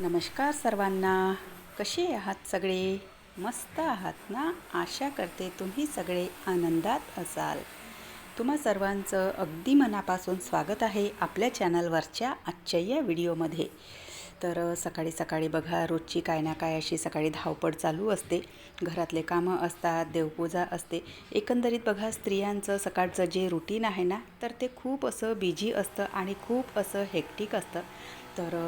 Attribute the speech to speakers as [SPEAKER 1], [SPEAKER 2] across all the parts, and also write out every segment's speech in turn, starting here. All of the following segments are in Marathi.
[SPEAKER 1] नमस्कार सर्वांना. कसे आहात सगळे? मस्त आहात ना? आशा करते तुम्ही सगळे आनंदात असाल. तुम्हा सर्वांचं अगदी मनापासून स्वागत आहे आपल्या चॅनलवरच्या आजच्या या व्हिडिओमध्ये. सकाळी सकाळी बघा, रोजची काय ना काय अशी सकाळी धावपळ चालू असते. घरातले कामं असतात, देवपूजा असते. एकंदरीत बघा, स्त्रियांचं सकाळचं जे रुटीन आहे ना, तर ते खूप असं बिझी असतं आणि खूप असं हेक्टिक असतं.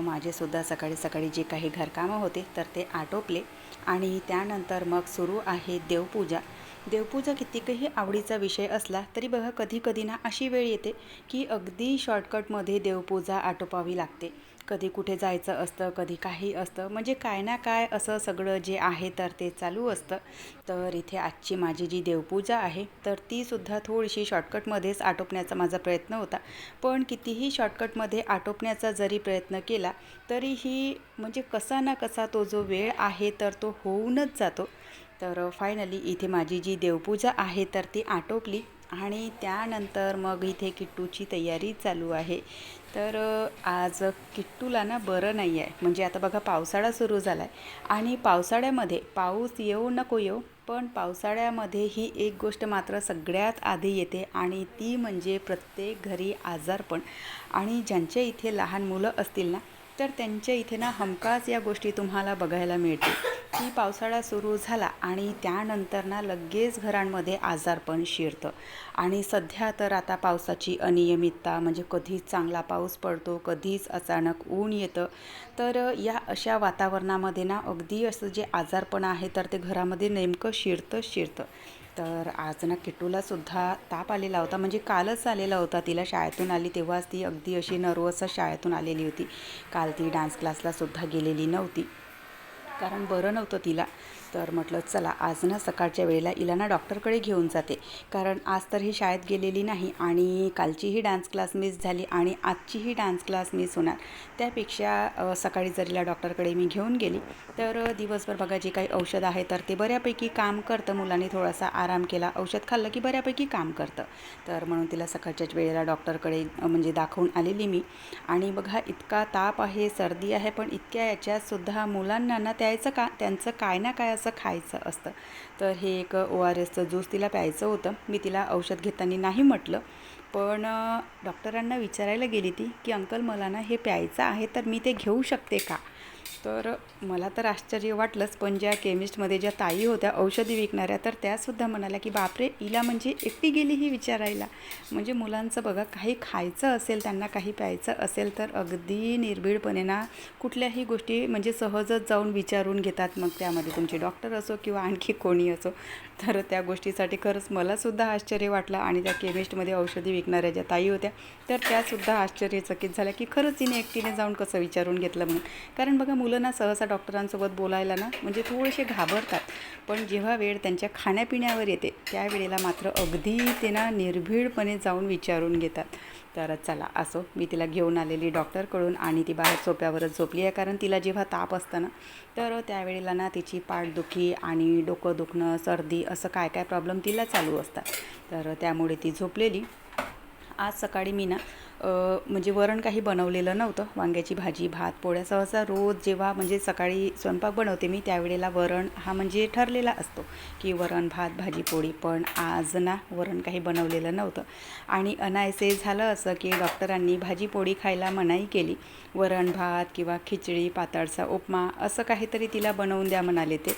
[SPEAKER 1] माझेसुद्धा सकाळी सकाळी जे काही घरकामं होते तर ते आटोपले आणि त्यानंतर मग सुरू आहे देवपूजा. देवपूजा कितीकही आवडीचा विषय असला तरी बघा, कधी कधी ना अशी वेळ येते की अगदी शॉर्टकटमध्ये देवपूजा आटोपावी लागते. कधी कुठे जायचं असतं, कधी काही असतं, म्हणजे काय ना काय असं सगळं जे आहे तर ते चालू असतं. इथे आजची माझी जी देवपूजा आहे तर तीसुद्धा थोडीशी शॉर्टकटमध्येच आटोपण्याचा माझा प्रयत्न होता. पण कितीही शॉर्टकटमध्ये आटोपण्याचा जरी प्रयत्न केला तरीही म्हणजे कसा ना कसा तो जो वेळ आहे तर तो होऊनच जातो. फायनली इथे माझी जी देवपूजा आहे तर ती आटोपली आणि त्यानंतर मग इथे किट्टूची तयारी चालू आहे. आज किट्टूला ना बरं नाही आहे. म्हणजे आता बघा, पावसाळा सुरू झाला आहे आणि पावसाळ्यामध्ये पाऊस येऊ नको येऊ, पण पावसाळ्यामध्ये ही एक गोष्ट मात्र सगळ्यात आधी येते आणि ती म्हणजे प्रत्येक घरी आजारपण. आणि ज्यांच्या इथे लहान मुलं असतील ना, तर त्यांच्या इथे ना हमखास या गोष्टी तुम्हाला बघायला मिळतील की पावसाळा सुरू झाला आणि त्यानंतर ना लगेच घरांमध्ये आजारपण शिरतं. आणि सध्या तर आता पावसाची अनियमितता, म्हणजे कधीच चांगला पाऊस पडतो, कधीच अचानक ऊन येतं. या अशा वातावरणामध्ये ना अगदी असं जे आजारपण आहे तर ते घरामध्ये नेमकं शिरतं. आज ना किट्टूलासुद्धा ताप आलेला होता. म्हणजे कालच आलेला होता. तिला शाळेतून आली तेव्हाच ती अगदी अशी नर्वस शाळेतून आलेली होती. काल ती डान्स क्लासलासुद्धा गेलेली नव्हती, कारण बरं नव्हतं तिला. म्हटलं चला आज ना सकाळच्या वेळेला हिला ना डॉक्टरकडे घेऊन जाते, कारण आज तर ही शाळेत गेलेली नाही आणि कालचीही डान्स क्लास मिस झाली आणि आजचीही डान्स क्लास मिस होणार. त्यापेक्षा सकाळी जर हिला डॉक्टरकडे मी घेऊन गेली तर दिवसभर बघा जे काही औषध आहे तर ते बऱ्यापैकी काम करतं. मुलांनी थोडासा आराम केला, औषध खाल्लं की बऱ्यापैकी काम करतं. म्हणून तिला सकाळच्याच वेळेला डॉक्टरकडे म्हणजे दाखवून आलेली मी. आणि बघा, इतका ताप आहे, सर्दी आहे, पण इतक्या याच्यातसुद्धा मुलांना ना त्यांचं काय ना काय असं खायचं असतं. हे एक ORSचं ज्यूस तिला प्यायचं होतं. मी तिला औषध घेताना नाही म्हटलं, पण डॉक्टरांना विचारायला गेली ती की अंकल, मला ना हे प्यायचं आहे तर मी ते घेऊ शकते का? मला तर आश्चर्य वाटलंच, पण ज्या केमिस्टमध्ये ज्या ताई होत्या औषधी विकणाऱ्या, तर त्यासुद्धा म्हणाल्या की बापरे, हिला म्हणजे एकटी गेली ही विचारायला. म्हणजे मुलांचं बघा, काही खायचं असेल, त्यांना काही प्यायचं असेल तर अगदी निर्भीडपणे ना कुठल्याही गोष्टी म्हणजे सहजच जाऊन विचारून घेतात. मग त्यामध्ये तुमचे डॉक्टर असो किंवा आणखी कोणी असो. त्या गोष्टीसाठी खरंच मलासुद्धा आश्चर्य वाटलं. आणि त्या केमिस्टमध्ये औषधी विकणाऱ्या ज्या ताई होत्या तर त्यासुद्धा आश्चर्यचकित झाल्या की खरंच तिने एकटीने जाऊन कसं विचारून घेतलं म्हणून. कारण बघा, मुलं ना सहसा डॉक्टरांसोबत बोलायला ना म्हणजे थोडेसे घाबरतात, पण जेव्हा वेळ त्यांच्या खाण्यापिण्यावर येते त्यावेळेला मात्र अगदी ते ना निर्भीडपणे जाऊन विचारून घेतात. चला असो, मी तिला घेऊन आलेली डॉक्टरकडून आणि ती बाहेर सोप्यावरच झोपली आहे. कारण तिला जेव्हा ताप असतं ना त्यावेळेला ना तिची पाठदुखी आणि डोकं दुखणं, सर्दी, असं काय काय प्रॉब्लेम तिला चालू असतात. त्यामुळे ती झोपलेली. आज सकाळी मी ना म्हणजे वरण काही बनवलेलं नव्हतं. वांग्याची भाजी, भात, पोळ्या. सहसा रोज जेव्हा म्हणजे सकाळी स्वयंपाक बनवते मी त्यावेळेला वरण हा म्हणजे ठरलेला असतो की वरण, भात, भाजी, पोळी. पण आज ना वरण काही बनवलेलं नव्हतं आणि अनायसे झालं असं की डॉक्टरांनी भाजी पोळी खायला मनाई केली. वरण भात किंवा खिचडी, पातळसा उपमा असं काहीतरी तिला बनवून द्या म्हणाले ते.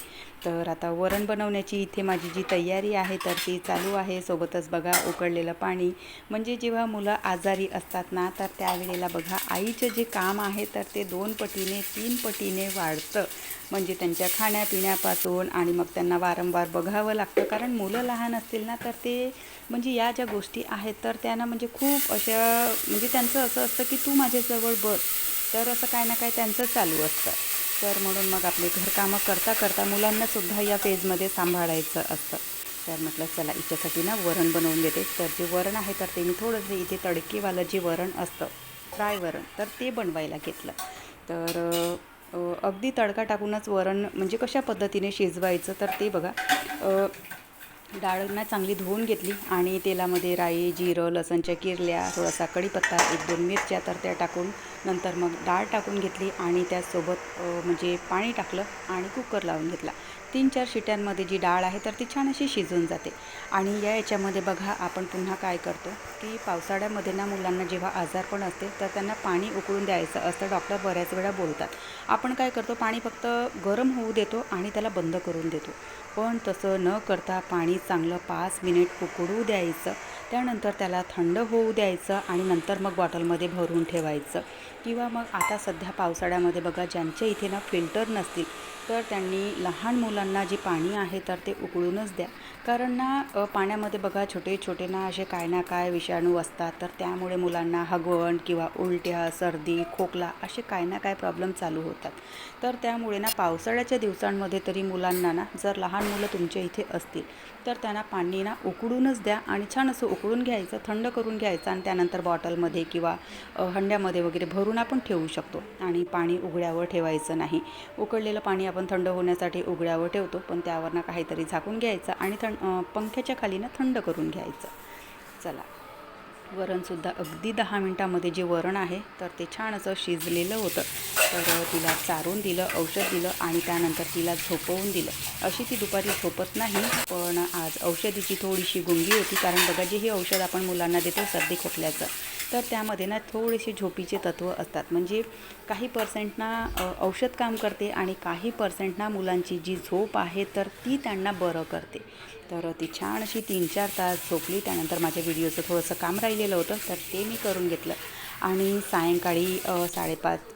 [SPEAKER 1] आता वरण बनवण्याची इथे माझी जी तयारी आहे तर ती चालू आहे. सोबतच बघा, उकळलेलं पाणी. म्हणजे जेव्हा मुलं आजारी असतात ना तर त्यावेळेला बघा, आईचं जे काम आहे तर ते 2 पटीने 3 पटीने वाढतं. म्हणजे त्यांच्या खाण्यापिण्यापासून आणि मग त्यांना वारंवार बघावं लागतं. कारण मुलं लहान असतील ना तर ते म्हणजे या ज्या गोष्टी आहेत तर त्यांना म्हणजे खूप अशा म्हणजे त्यांचं असं असतं की तू माझ्याजवळ बस. असं काय ना काय त्यांचं चालू असतं. म्हणून मग आपले घरकामं करता करता मुलांनासुद्धा या फेजमध्ये सांभाळायचं असतं. म्हटलं चला हिच्यासाठी ना वरण बनवून देते. जे वरण आहे तर ते मी थोडंसं इथे तडकेवालं जे वरण असतं, फ्राय वरण, तर ते बनवायला घेतलं. अगदी तडका टाकूनच वरण म्हणजे कशा पद्धतीने शिजवायचं तर ते बघा. डाळ ना चांगली धुवून घेतली आणि तेलामध्ये राई, जिरं, लसणच्या किरल्या, थोडासा कढीपत्ता, 1-2 मिरच्या तर त्या टाकून नंतर मग डाळ टाकून घेतली आणि त्याचसोबत म्हणजे पाणी टाकलं आणि कुकर लावून घेतला. 3-4 शिट्यांमध्ये जी डाळ आहे तर ती छान अशी शिजून जाते. आणि याच्यामध्ये बघा आपण पुन्हा काय करतो की पावसाळ्यामध्ये ना मुलांना जेव्हा आजारपण असते तर त्यांना पाणी उकळून द्यायचं असतं, डॉक्टर बऱ्याच वेळा बोलतात. आपण काय करतो, पाणी फक्त गरम होऊ देतो आणि त्याला बंद करून देतो. पण तसं न करता पाणी चांगलं 5 मिनिट उकळू द्यायचं, त्यानंतर त्याला थंड होऊ द्यायचं आणि नंतर मग बॉटलमध्ये भरून ठेवायचं. किंवा मग आता सध्या पावसाळ्यामध्ये बघा ज्यांच्या इथे ना फिल्टर नसतील तर त्यांनी लहान मुलांना जे पाणी आहे तर ते उकळूनच द्या. कारण ना पाण्यामध्ये बघा छोटे छोटे ना असे काय ना काय विषाणू असतात, तर त्यामुळे मुलांना हगवण किंवा उलट्या, सर्दी, खोकला असे काय ना काय प्रॉब्लेम चालू होतात. तर त्यामुळे ना पावसाळ्याच्या दिवसांमध्ये तरी मुलांना ना जर लहान मुलं तुमच्या इथे असतील तर त्यांना पाणी ना उकळूनच द्या आणि छान असं उकळून घ्यायचं, थंड करून घ्यायचं आणि त्यानंतर बॉटलमध्ये किंवा हंड्यामध्ये वगैरे भरून आपण ठेवू शकतो. आणि पाणी उघड्यावर ठेवायचं नाही. उकळलेलं पाणी आपण थंड होण्यासाठी उघड्यावर ठेवतो, पण त्यावरनं काहीतरी झाकून घ्यायचं आणि पंख्याच्या खाली ना थंड करून घ्यायचं. चला, वरणसुद्धा अगदी 10 मिनटामध्ये जे वरण आहे तर ते छान असं शिजलेलं होतं. तर तिला चारून दिलं, औषध दिलं आणि त्यानंतर तिला झोपवून दिलं. अशी ती दुपारी झोपत नाही, पण आज औषधीची थोडीशी गुंगी होती. कारण बघा जे हे औषध आपण मुलांना देतो सर्दी खोकल्याचं, तर त्यामध्ये ना थोडेसे झोपीचे तत्त्व असतात. म्हणजे काही पर्सेंट ना औषध काम करते आणि काही पर्सेंट ना मुलांची जी झोप आहे तर ती त्यांना बरं करते. तर ती छान अशी 3-4 तास झोपली. त्यानंतर माझ्या व्हिडिओचं थोडंसं काम राहिलेलं होतं तर ते मी करून घेतलं आणि सायंकाळी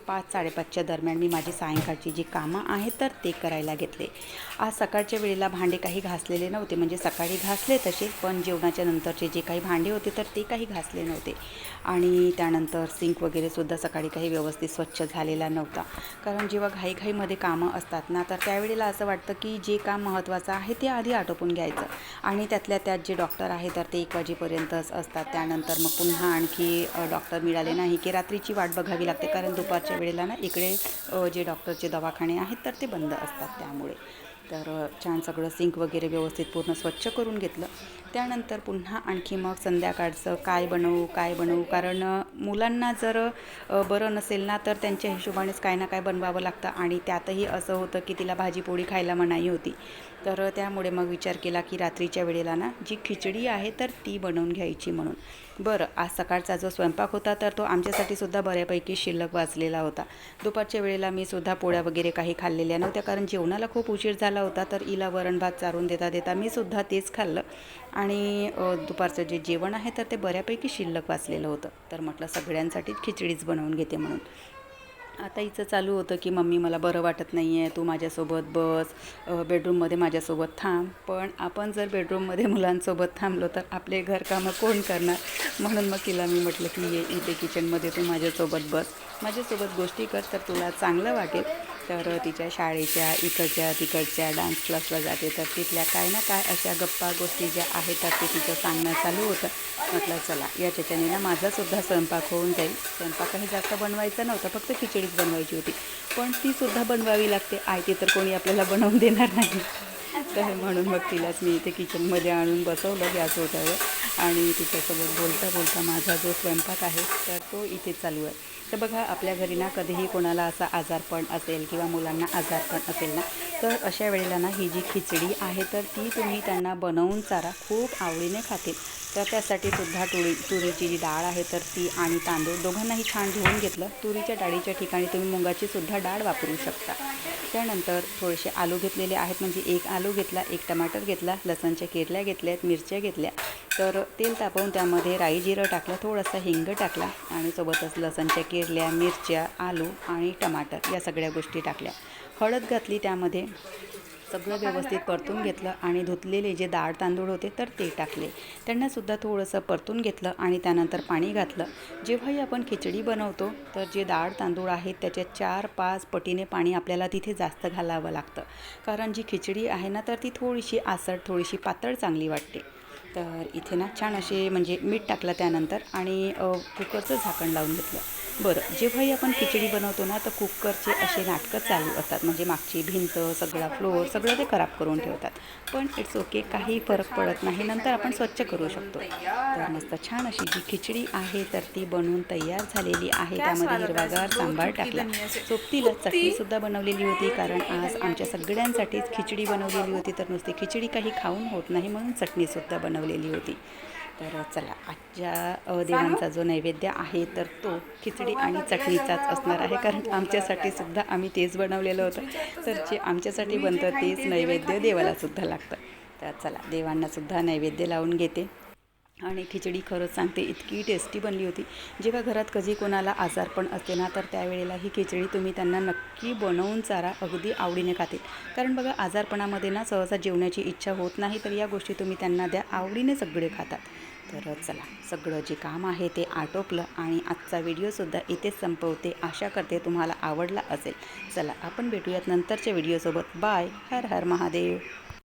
[SPEAKER 1] 5:30च्या दरम्यान मी माझी सायंकाळची जी कामं आहेत तर ते करायला घेतले. आज सकाळच्या वेळेला भांडे काही घासलेले नव्हते, म्हणजे सकाळी घासले तसे, पण जेवणाच्या नंतरचे जे काही भांडे होते तर ते काही घासले नव्हते. आणि त्यानंतर सिंक वगैरेसुद्धा सकाळी काही व्यवस्थित स्वच्छ झालेला नव्हता. कारण जेव्हा घाईघाईमध्ये कामं असतात ना तर त्यावेळेला असं वाटतं की जे काम महत्त्वाचं आहे ते आधी आटोपून घ्यायचं. आणि त्यातल्या त्यात जे डॉक्टर आहे तर ते 1 वाजेपर्यंतच असतात. त्यानंतर मग पुन्हा आणखी डॉक्टर मिळाले नाही की रात्रीची वाट बघावी लागते. कारण दुपारच्या वेळेला ना इकडे जे डॉक्टरचे दवाखाने आहेत तर ते बंद असतात त्यामुळे. तर छान सगळं सिंक वगैरे व्यवस्थित पूर्ण स्वच्छ करून घेतलं. त्यानंतर पुन्हा आणखी मग संध्याकाळचं काय बनवू, कारण मुलांना जर बरं नसेल ना तर त्यांच्या हिशोबानेच काय ना काय बनवावं लागतं. आणि त्यातही असं होतं की तिला भाजीपोळी खायला मनाई होती. तर त्यामुळे मग विचार केला की रात्रीच्या वेळेला ना जी खिचडी आहे तर ती बनवून घ्यायची म्हणून. बरं, आज सकाळचा जो स्वयंपाक होता तर तो आमच्यासाठी सुद्धा बऱ्यापैकी शिल्लक वाचलेला होता. दुपारच्या वेळेला मी सुद्धा पोळ्या वगैरे काही खाल्लेल्या नव्हत्या, कारण जेवणाला खूप उशीर झाला होता. तर हिला वरण भात चारून देता मी सुद्धा तेच खाल्लं आणि दुपारचं जे जेवण आहे तर ते बऱ्यापैकी शिल्लक वाचलेलं होतं. तर म्हटलं सगळ्यांसाठीच खिचडीच बनवून घेते म्हणून. आता हिचं चालू होतं की मम्मी मला बरं वाटत नाही आहे, तू माझ्यासोबत बस, बेडरूममध्ये माझ्यासोबत थांब. पण आपण जर बेडरूममध्ये मुलांसोबत थांबलो तर आपले घरकामं कोण करणार. म्हणून मग तिला मी म्हटलं की ये इथे किचनमध्ये तू माझ्यासोबत बस, माझ्यासोबत गोष्टी कर तर तुला चांगलं वाटेल. तर तिच्या शाळेच्या इकडच्या तिकडच्या डान्स क्लासला जाते तर तिथल्या काय ना काय अशा गप्पा गोष्टी ज्या आहेत तर ते तिचं सांगणं चालू होतं. म्हटलं चला या त्याच्याने ना माझासुद्धा स्वयंपाक होऊन जाईल. स्वयंपाकही जास्त बनवायचा नव्हता, फक्त खिचडीच बनवायची होती. पण तीसुद्धा बनवावी लागते, आयती तर कोणी आपल्याला बनवून देणार नाही. तर म्हणून मग तिलाच मी इथे किचनमध्ये आणून बसवलं गॅस ओट्यावर आणि तिच्यासोबत बोलता बोलता माझा जो स्वयंपाक आहे तर तो इथे चालू आहे. तर बघा आपल्या घरी ना कधीही कोणाला असा आजारपण असेल किंवा मुलांना आजारपण असेल ना तर अशा वेळेला ना ही जी खिचडी आहे तर ती तुम्ही त्यांना बनवून चारा, खूप आवडीने खातील. तर त्यासाठी सुद्धा तुरीची जी डाळ आहे तर ती आणि तांदूळ दोघांनाही छान धुवून घेतलं. तुरीच्या डाळीच्या ठिकाणी तुम्ही मुगाची सुद्धा डाळ वापरू शकता. त्यानंतर थोडेसे आलू घेतलेले आहेत, म्हणजे 1 आलू घेतला, 1 टमाटर घेतला, लसणच्या किरल्या घेतल्यात, मिरच्या घेतल्या. तर तेल तापवून त्यामध्ये राई जिरं टाकलं, थोडासा हिंग टाकला आणि सोबतच लसणच्या किरल्या, मिरच्या, आलू आणि टमाटर या सगळ्या गोष्टी टाकल्या. हळद घातली त्यामध्ये, सगळं व्यवस्थित परतून घेतलं आणि धुतलेले जे डाळ तांदूळ होते तर ते टाकले. त्यांनासुद्धा थोडंसं परतून घेतलं आणि त्यानंतर पाणी घातलं. जेव्हाही आपण खिचडी बनवतो तर जे डाळ तांदूळ आहेत त्याच्या 4-5 पटीने पाणी आपल्याला तिथे जास्त घालावं लागतं. कारण जी खिचडी आहे ना तर ती थोडीशी आसट, थोडीशी पातळ चांगली वाटते. तर इथे ना छान असे म्हणजे मीठ टाकलं त्यानंतर आणि कुकरचं झाकण लावून घेतलं. बरं, जेव्हाही आपण खिचडी बनवतो ना, तर कुकरचे असे नाटकं चालू असतात. म्हणजे मागची भिंत, सगळा फ्लोअर सगळं ते खराब करून ठेवतात. पण इट्स ओके, काही फरक पडत नाही. नंतर आपण स्वच्छ करू शकतो. तर मस्त छान अशी जी खिचडी आहे तर ती बनवून तयार झालेली आहे. त्यामध्ये हिरवागार सांबार टाकला. सोबतीला चटणीसुद्धा बनवलेली होती, कारण आज आमच्या सगळ्यांसाठीच खिचडी बनवलेली होती. तर नुसती खिचडी काही खाऊन होत नाही, म्हणून चटणीसुद्धा बनवलेली होती. तर चला, आजच्या देवांचा जो नैवेद्य आहे तर तो खिचडी आणि चटणीचाच असणार आहे, कारण आमच्यासाठी सुद्धा आम्ही तेच बनवलेलं होतं. तर जे आमच्यासाठी बनतं तेच नैवेद्य देवालासुद्धा लागतं. तर चला, देवांनासुद्धा नैवेद्य लावून घेते. आणि खिचडी खरंच सांगते इतकी टेस्टी बनली होती. जेव्हा घरात कधी कोणाला आजारपण असते ना, तर त्यावेळेला ही खिचडी तुम्ही त्यांना नक्की बनवून चारा, अगदी आवडीने खातील. कारण बघा, आजारपणामध्ये ना सहसा जेवण्याची इच्छा होत नाही, तर या गोष्टी तुम्ही त्यांना द्या, आवडीने सगळे खातात. तर चला, सगळं जे काम आहे ते आटोपलं आणि आजचा व्हिडिओसुद्धा इथेच संपवते. आशा करते तुम्हाला आवडला असेल. चला, आपण भेटूयात नंतरच्या व्हिडिओसोबत. बाय. हर हर महादेव.